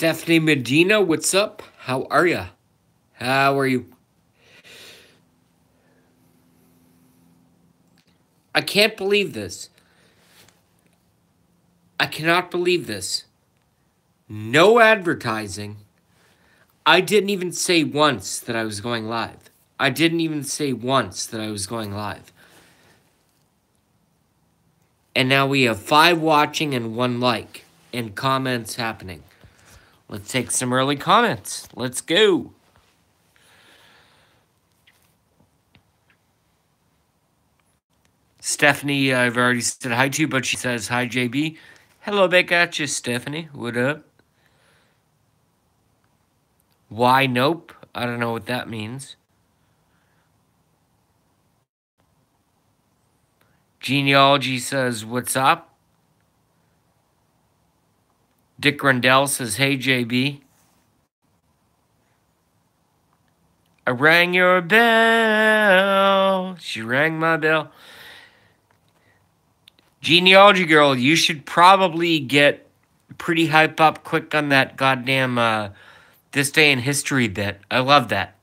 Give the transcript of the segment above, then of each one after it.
Stephanie Medina, what's up? How are ya? How are you? I can't believe this. I cannot believe this. No advertising. I didn't even say once that I was going live. I didn't even say once that I was going live. And now we have 5 watching and 1 like and comments happening. Let's take some early comments. Let's go. Stephanie, I've already said hi to, but she says hi, JB. Hello back at you, Stephanie. What up? Why nope? I don't know what that means. Genealogy says, what's up? Dick Rundell says, hey, JB. I rang your bell. She rang my bell. Genealogy girl, you should probably get pretty hype up quick on that goddamn This Day in History bit. I love that.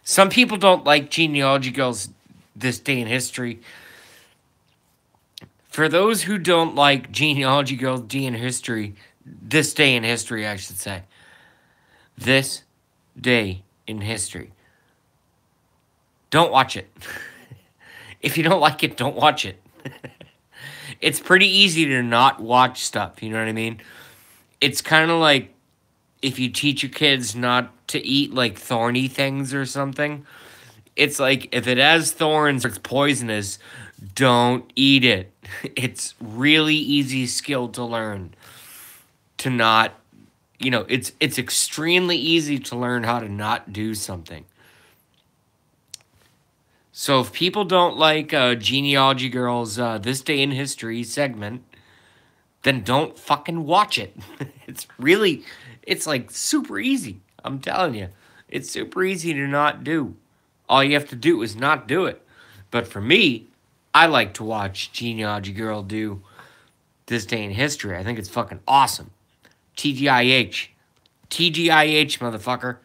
Some people don't like Genealogy Girl's This Day in History. For those who don't like Genealogy Girl's This Day in History, I should say. This Day in History. Don't watch it. If you don't like it, don't watch it. It's pretty easy to not watch stuff, you know what I mean? It's kind of like if you teach your kids not to eat like thorny things or something. It's like if it has thorns or it's poisonous, don't eat it. It's really easy skill to learn. To not, it's extremely easy to learn how to not do something. So if people don't like Genealogy Girl's This Day in History segment, then don't fucking watch it. It's like super easy. I'm telling you. It's super easy to not do. All you have to do is not do it. But for me, I like to watch Genealogy Girl do This Day in History. I think it's fucking awesome. TGIH. TGIH, motherfucker.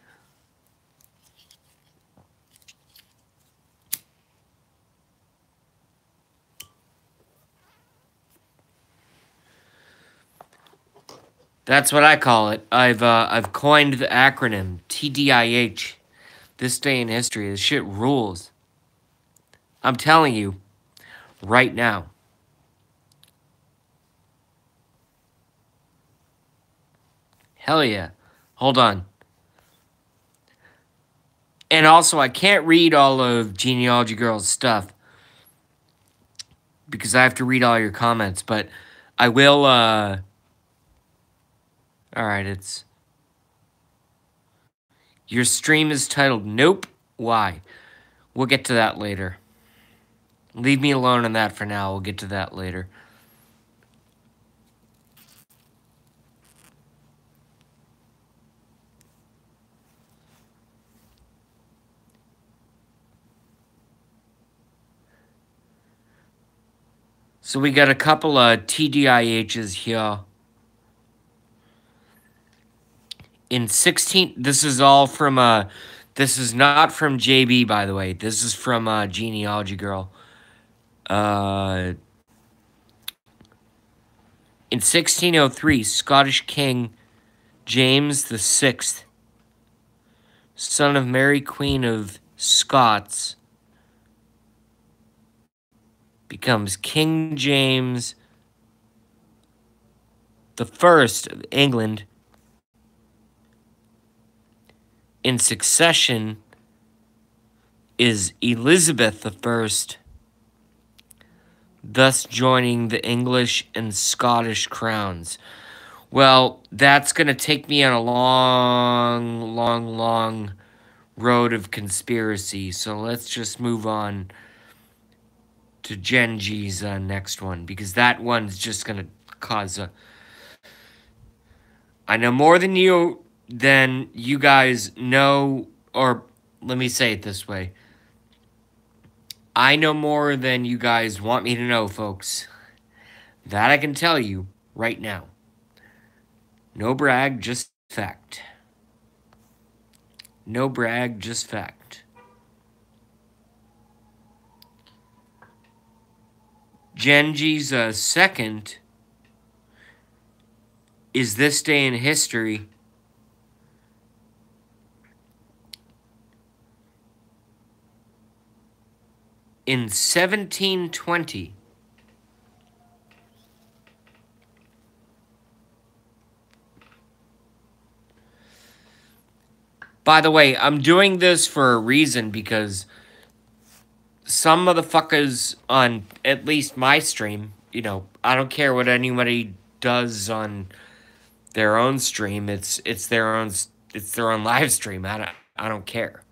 That's what I call it. I've coined the acronym TDIH. This Day in History. This shit rules. I'm telling you, right now. Hell yeah. Hold on. And also, I can't read all of Genealogy Girl's stuff because I have to read all your comments, but I will, Alright, it's... Your stream is titled Nope. Why? We'll get to that later. Leave me alone on that for now. We'll get to that later. So we got a couple of TDIHs here. In 16, this is all from, this is not from JB, by the way. This is from Genealogy Girl. In 1603, Scottish King James VI, son of Mary Queen of Scots, becomes King James I of England. In succession is Elizabeth I, thus joining the English and Scottish crowns. Well, that's going to take me on a long, long, long road of conspiracy. So let's just move on to Genji's next one, because that one's just going to cause a... I know more than you guys know, or let me say it this way. I know more than you guys want me to know, folks. That I can tell you right now. No brag, just fact. No brag, just fact. Genji's second is this day in history. In 1720, by the way, I'm doing this for a reason because some motherfuckers on at least my stream, you know, I don't care what anybody does on their own stream. It's their own live stream. I don't care.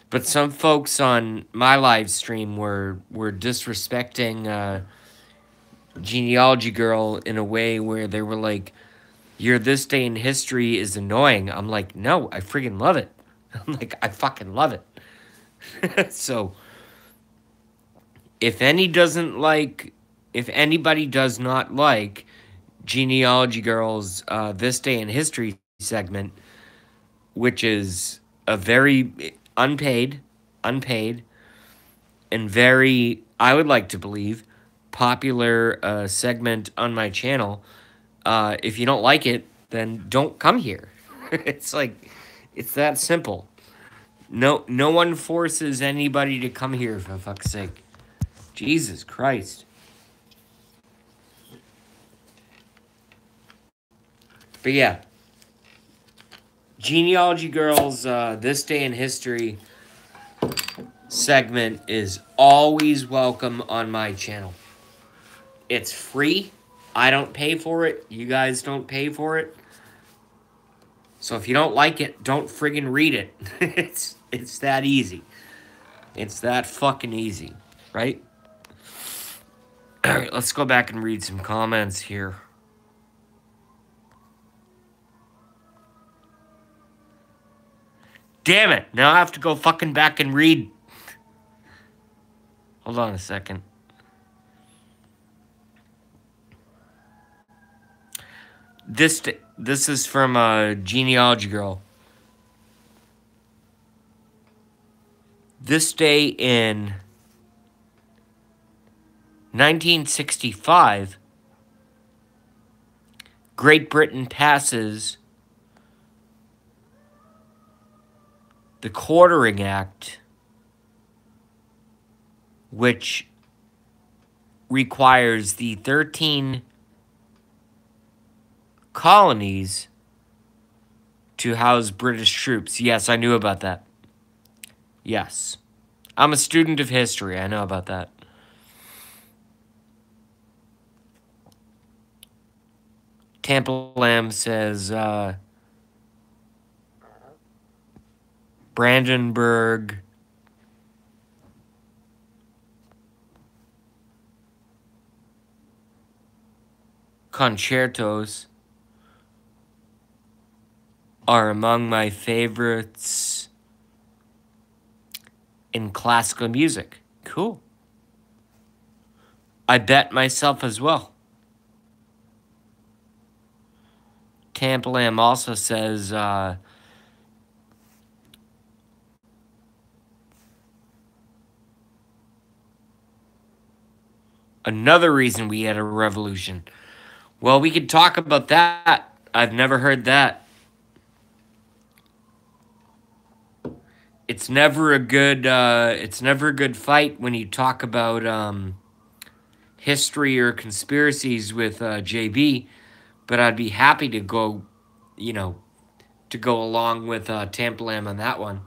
But some folks on my live stream were disrespecting Genealogy Girl in a way where they were like, "Your this day in history is annoying." I'm like, no, I friggin' love it. I'm like, I fucking love it. So, if anybody does not like Genealogy Girl's This Day in History segment, which is a very unpaid, and very, I would like to believe, popular segment on my channel. If you don't like it, then don't come here. It's like, it's that simple. No one forces anybody to come here, for fuck's sake. Jesus Christ. But yeah. Genealogy Girl's This Day in History segment is always welcome on my channel. It's free. I don't pay for it. You guys don't pay for it. So if you don't like it, don't friggin' read it. It's that easy. It's that fucking easy, right? Alright, let's go back and read some comments here. Damn it, now I have to go fucking back and read. Hold on a second. This is from Genealogy Girl. This day in 1965, Great Britain passes the Quartering Act, which requires the 13 colonies to house British troops. Yes, I knew about that. Yes. I'm a student of history. I know about that. Tampa Lamb says, Brandenburg concertos are among my favorites in classical music. Cool. I bet myself as well. Tampa Lamb also says, another reason we had a revolution. Well, we could talk about that. I've never heard that. It's never a good fight when you talk about history or conspiracies with JB, but I'd be happy to go, to go along with Tampa Lamb on that one.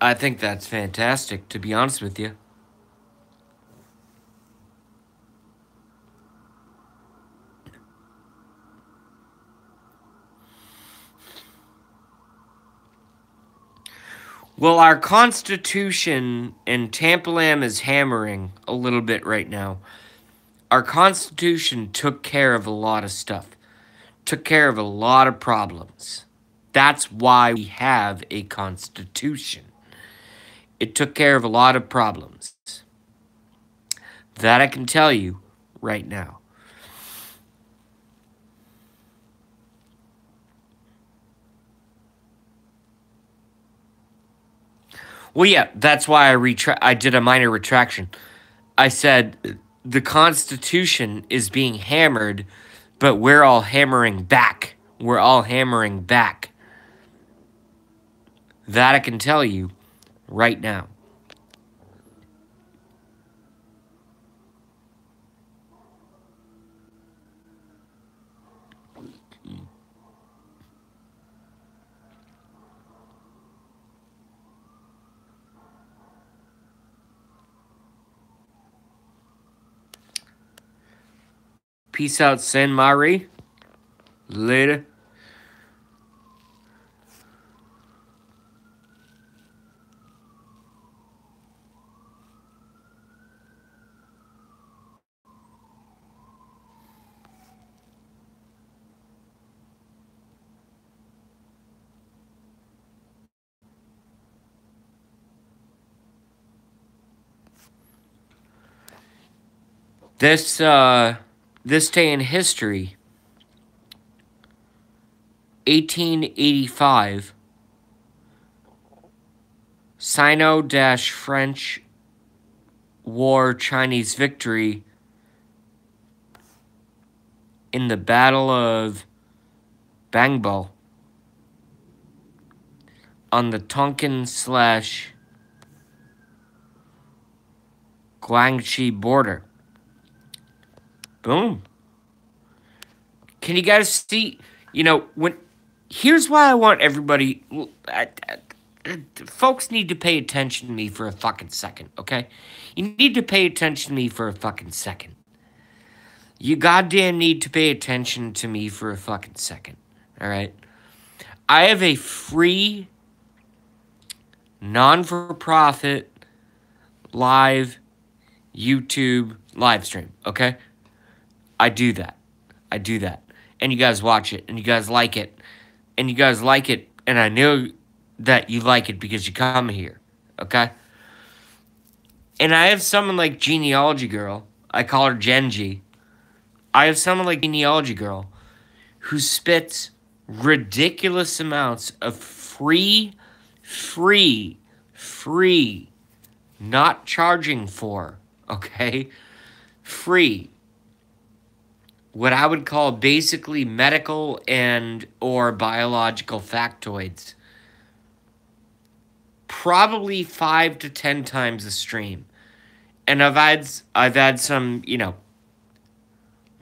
I think that's fantastic, to be honest with you. Well, our Constitution, and Tampa Lamb is hammering a little bit right now. Our Constitution took care of a lot of stuff. Took care of a lot of problems. That's why we have a Constitution. It took care of a lot of problems. That I can tell you right now. Well, yeah, that's why I did a minor retraction. I said the Constitution is being hammered, but we're all hammering back. We're all hammering back. That I can tell you right now. Peace out, Saint Marie. Later. This day in history, 1885, Sino-French War Chinese victory in the Battle of Bangbo on the Tonkin/Guangxi border. Boom. Can you guys see, here's why I want everybody, folks need to pay attention to me for a fucking second, okay? You need to pay attention to me for a fucking second. You goddamn need to pay attention to me for a fucking second, all right? I have a free, non-for-profit, live YouTube live stream, okay? I do that. And you guys watch it, and you guys like it. And you guys like it, and I know that you like it because you come here, okay? And I have someone like Genealogy Girl. I call her Genji. I have someone like Genealogy Girl who spits ridiculous amounts of free, not charging for, okay? Free. What I would call basically medical and or biological factoids. Probably 5 to 10 times a stream. And I've had some,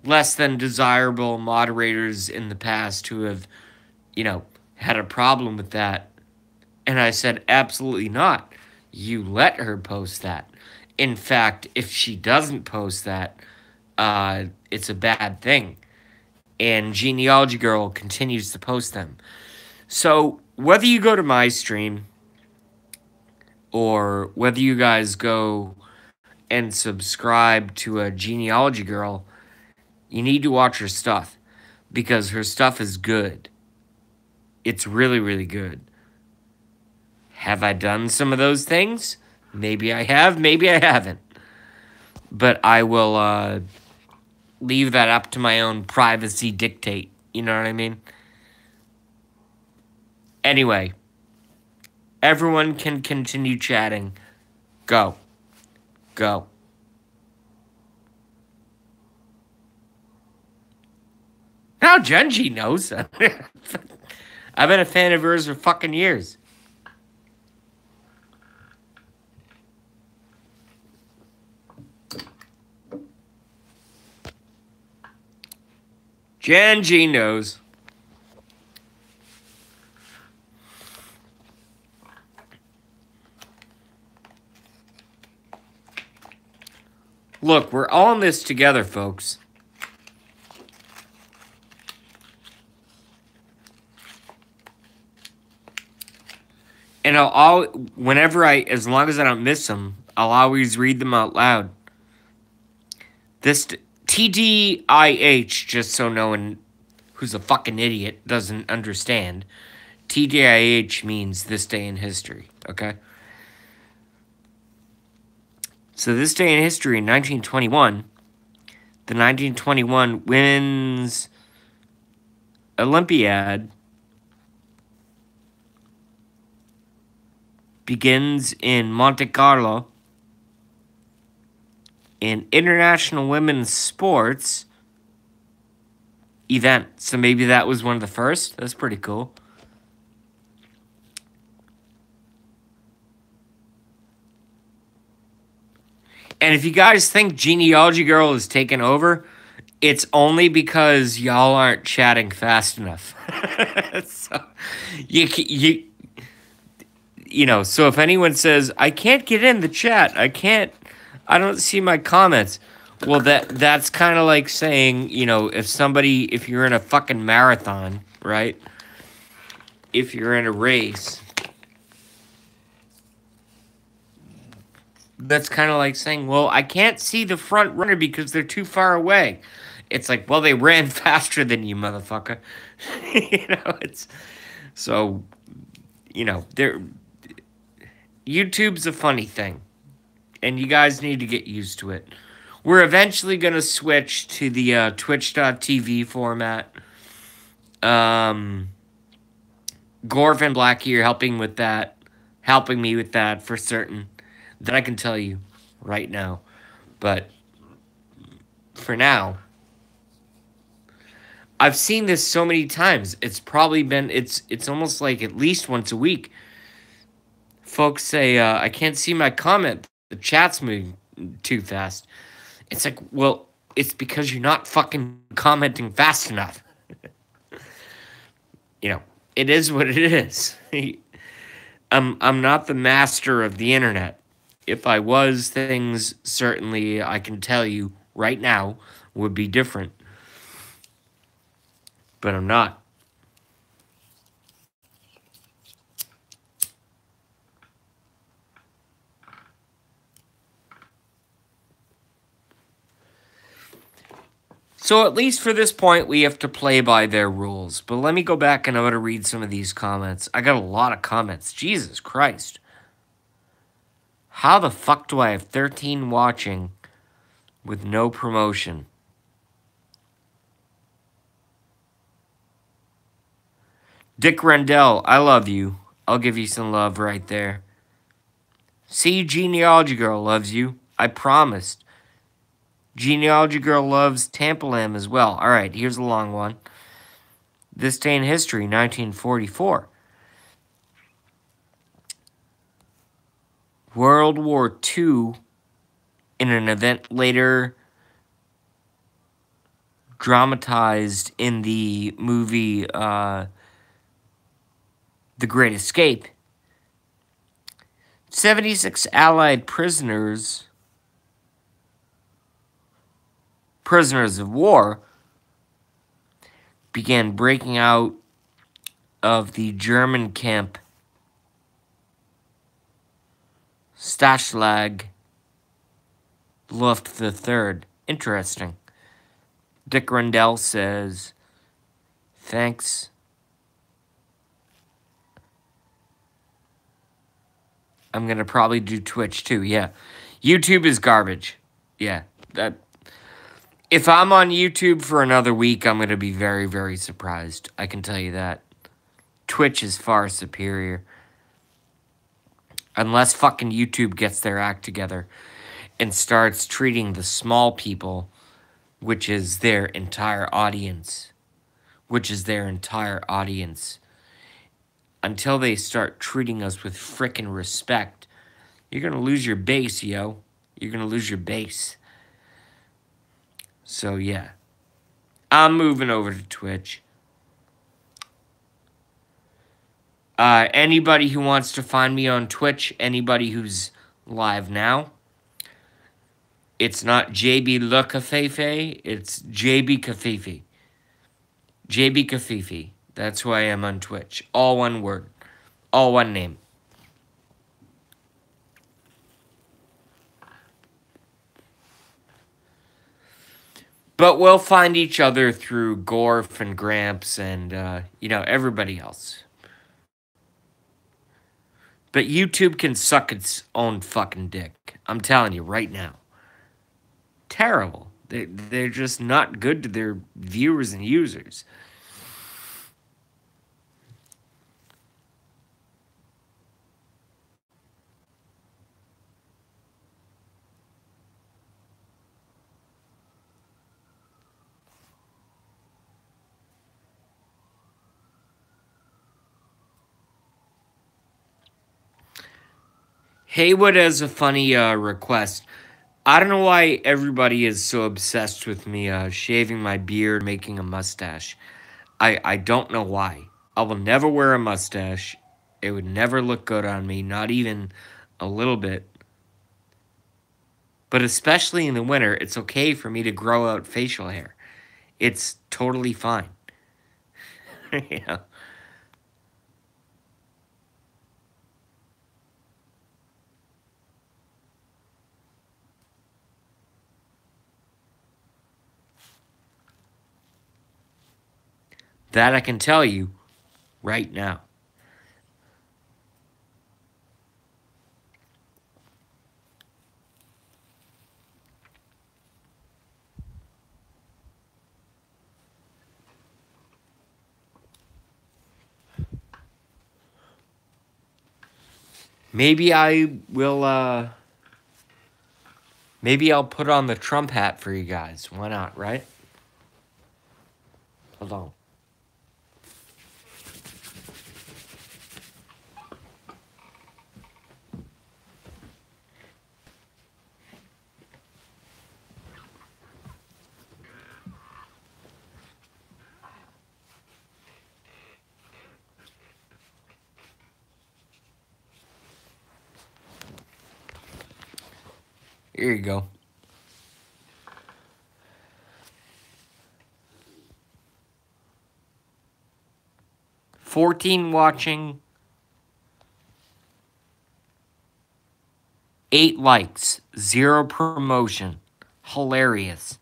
less than desirable moderators in the past who have, had a problem with that. And I said, absolutely not. You let her post that. In fact, if she doesn't post that, it's a bad thing. And Genealogy Girl continues to post them. So, whether you go to my stream, or whether you guys go and subscribe to a Genealogy Girl, you need to watch her stuff. Because her stuff is good. It's really, really good. Have I done some of those things? Maybe I have, maybe I haven't. But I will, leave that up to my own privacy dictate. You know what I mean? Anyway, everyone can continue chatting. Go. Now Genji knows. I've been a fan of hers for fucking years. Genji knows. Look, we're all in this together, folks. And as long as I don't miss them, I'll always read them out loud. This TDIH, just so no one who's a fucking idiot doesn't understand, TDIH means this day in history, okay? So this day in history in 1921, The 1921 Women's Olympiad begins in Monte Carlo. An international women's sports event. So maybe that was one of the first. That's pretty cool. And if you guys think Genealogy Girl is taking over, it's only because y'all aren't chatting fast enough. So you know, so if anyone says, I can't get in the chat, I don't see my comments. Well, that's kind of like saying, you know, if you're in a fucking marathon, right? If you're in a race, that's kind of like saying, well, I can't see the front runner because they're too far away. It's like, well, they ran faster than you, motherfucker. You know, it's so, you know, YouTube's a funny thing, and you guys need to get used to it. We're eventually going to switch to the Twitch.tv format. Gorf and Black here helping me with that for certain. That I can tell you right now. But for now, I've seen this so many times. It's probably been, it's almost like at least once a week. Folks say, I can't see my comment. The chat's moving too fast. It's like, well, it's because you're not fucking commenting fast enough. You know, it is what it is. I'm not the master of the internet. If I was, things certainly, I can tell you right now, would be different. But I'm not. So at least for this point, we have to play by their rules. But let me go back and I'm going to read some of these comments. I got a lot of comments. Jesus Christ. How the fuck do I have 13 watching with no promotion? Dick Rendell, I love you. I'll give you some love right there. See, Genealogy Girl loves you. I promised. Genealogy Girl loves Tampalam as well. All right, here's a long one. This Day in History, 1944. World War II, in an event later dramatized in the movie The Great Escape. 76 Allied prisoners of war began breaking out of the German camp Stalag Luft III. Interesting. Dick Rendell says, thanks. I'm going to probably do Twitch too, yeah. YouTube is garbage. Yeah, that... If I'm on YouTube for another week, I'm going to be very, very surprised. I can tell you that. Twitch is far superior. Unless fucking YouTube gets their act together and starts treating the small people, which is their entire audience. Until they start treating us with frickin' respect, you're going to lose your base, yo. You're going to lose your base. So, yeah. I'm moving over to Twitch. Anybody who wants to find me on Twitch, anybody who's live now, it's not JB Le Cafefe, it's JB Cafefe. JB Cafefe. That's who I am on Twitch. All one word. All one name. But we'll find each other through Gorf and Gramps and, you know, everybody else. But YouTube can suck its own fucking dick. I'm telling you right now. Terrible. They're just not good to their viewers and users. Haywood has a funny request. I don't know why everybody is so obsessed with me shaving my beard, making a mustache. I don't know why. I will never wear a mustache. It would never look good on me, not even a little bit. But especially in the winter, it's okay for me to grow out facial hair. It's totally fine. Yeah. That I can tell you right now. Maybe I will, maybe I'll put on the Trump hat for you guys. Why not, right? Hold on. Here you go. 14 watching, 8 likes, 0 promotion. Hilarious.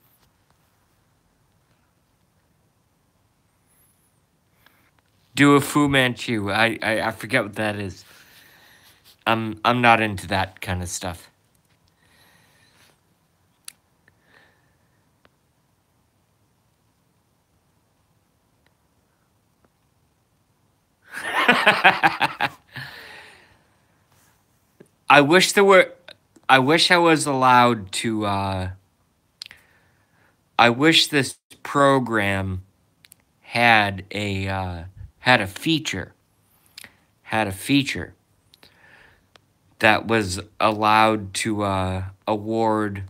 Do a Fu Manchu. I forget what that is. I'm not into that kind of stuff. I wish there were. I wish I was allowed to. I wish this program had a feature. Had a feature that was allowed to award.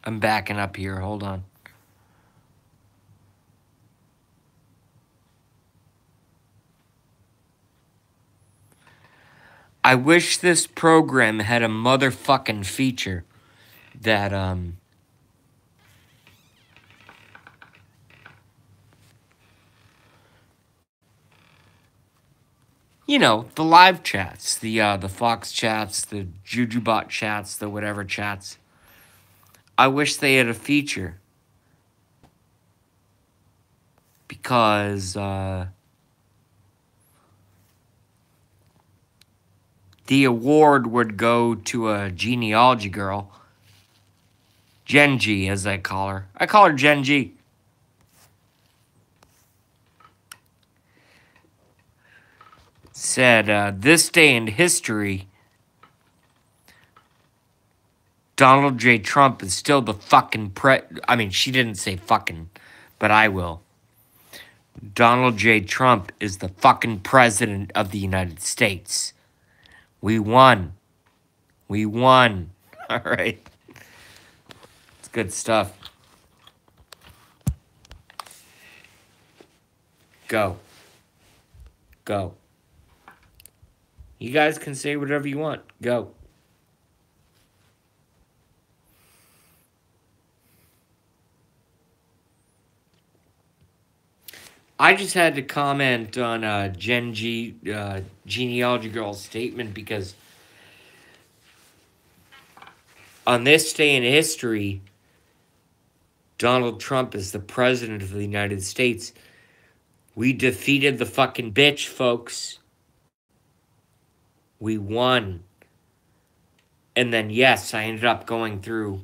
I'm backing up here. Hold on. I wish this program had a motherfucking feature that, you know, the live chats, the Fox chats, the JujuBot chats, the whatever chats. I wish they had a feature because, the award would go to a genealogy girl. Genji, as I call her. I call her Genji. Said, this day in history, Donald J. Trump is still the fucking I mean, she didn't say fucking, but I will. Donald J. Trump is the fucking president of the United States. We won. We won. All right. It's good stuff. Go. Go. You guys can say whatever you want. Go. I just had to comment on Genealogy Girl's statement because on this day in history, Donald Trump is the president of the United States. We defeated the fucking bitch, folks. We won. And then, yes, I ended up going through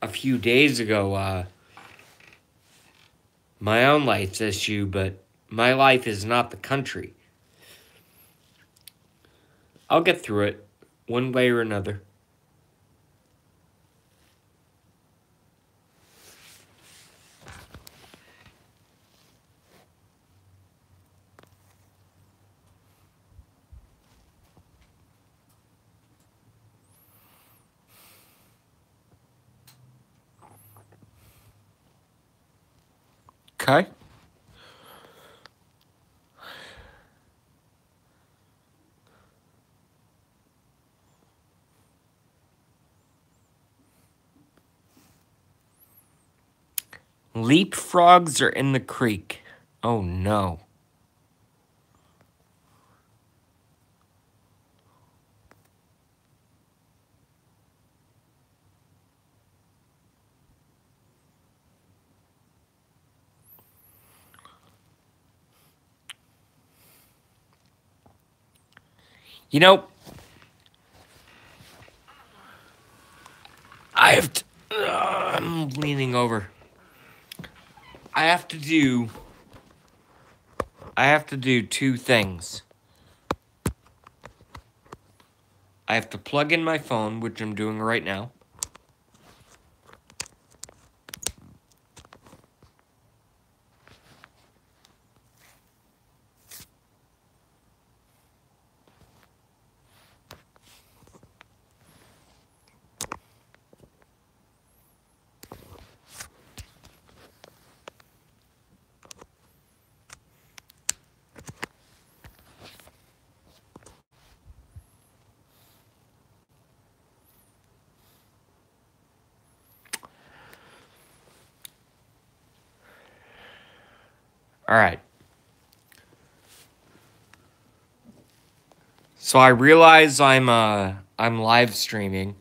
a few days ago, my own life's issue, but my life is not the country. I'll get through it one way or another. Okay? Leapfrogs are in the creek. Oh no. You know, I have to. I'm leaning over. I have to do two things. I have to plug in my phone, which I'm doing right now. All right. So I realize I'm live streaming.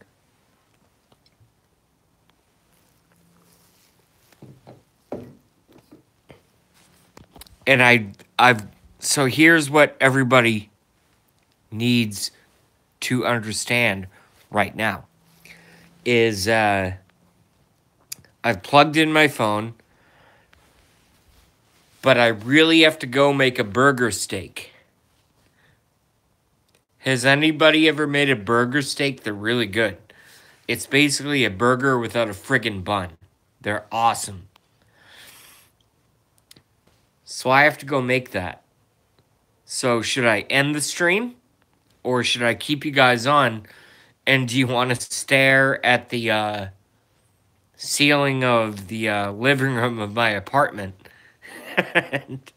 And I've so here's what everybody needs to understand right now is I've plugged in my phone, but I really have to go make a burger steak. Has anybody ever made a burger steak? They're really good. It's basically a burger without a friggin' bun. They're awesome. So I have to go make that. So should I end the stream? Or should I keep you guys on? And do you want to stare at the ceiling of the living room of my apartment and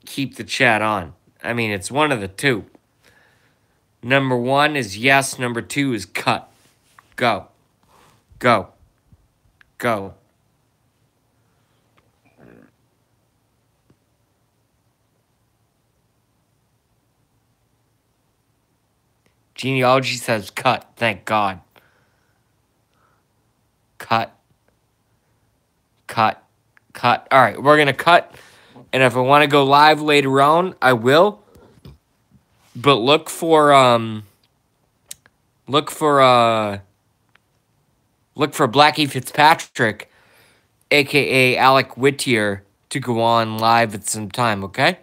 keep the chat on? I mean, it's one of the two. Number one is yes. Number two is cut. Go. Go. Go. Genealogy says cut. Thank God. Cut. Cut. Cut. All right, we're going to cut. And if I want to go live later on, I will. But look for Blackie Fitzpatrick, aka Alec Whittier, to go on live at some time, okay?